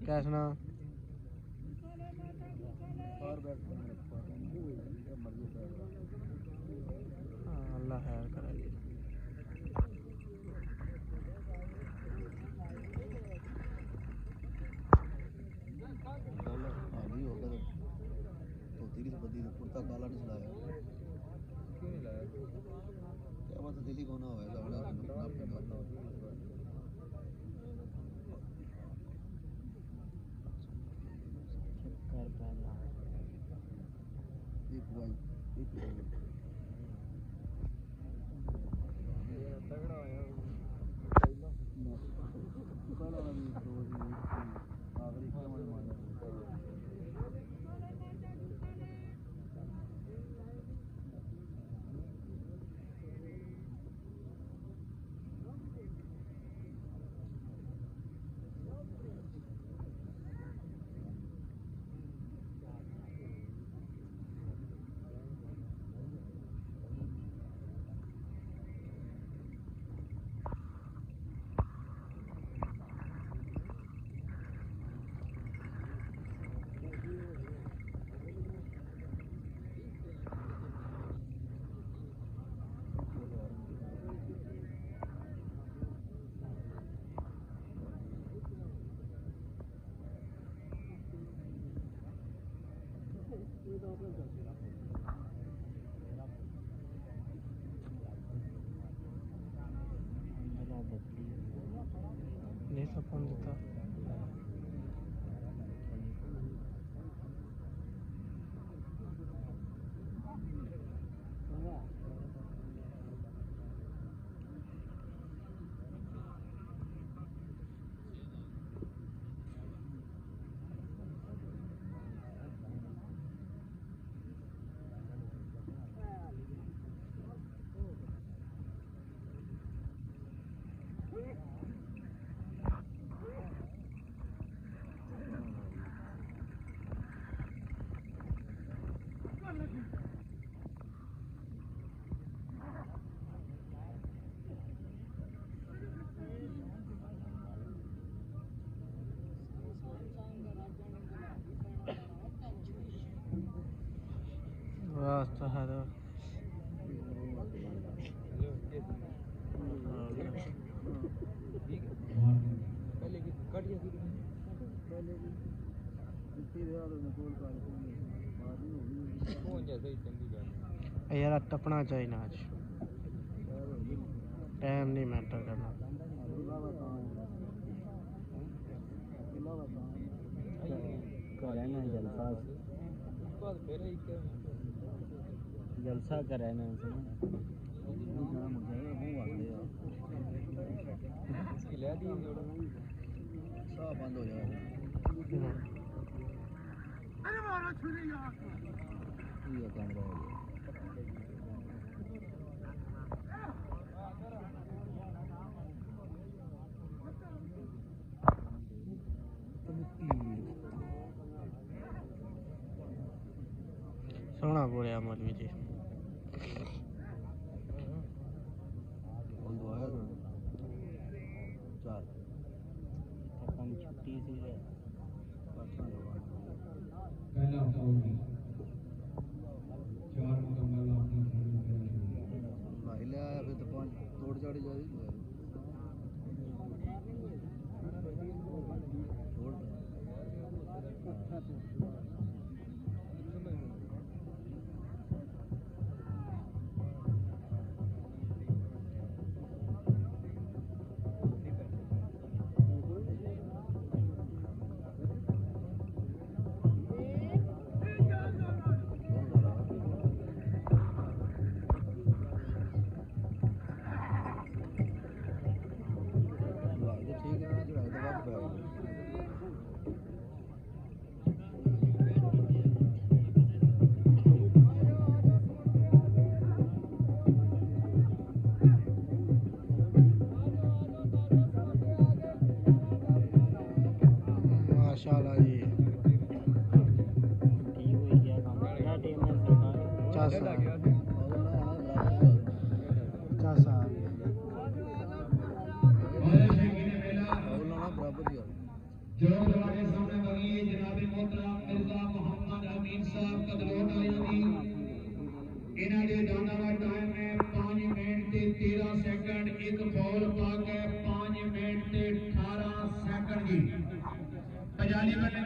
कैसना अल्लाह खैर करे जी। कुर्ता काला नहीं चलाया क्यों नहीं लाया क्या बात है दिल्ली कौन हुआ है एक भाई तगड़ा आया पहला वाला भी आखिरी क्या मार मारा नहीं सपन देता रास्ता है यार टपना चाहिए ना आज टाइम नहीं मैटर करना जलसा करे ना बंद हो जाएगा कैमरा सोना बोलिया मौलवी जी छुट्टी सी है पहला फाउल है 4 मुकम्मल अपना महिला अभी तो 5 तोड़ जाड़ी जा रही है माशाल्लाह जी चासा चासा बराबर जो हमारे सामने बनी है जनाब मोहतरम मिर्जा मोहम्मद अमीन साहब कदलोट आया दी इन्हां दे दाना दा टाइम है 5 मिनट ते 13 सेकंड एक बॉल पा के 5 मिनट ते 18 सेकंड जी पजाली बल्ले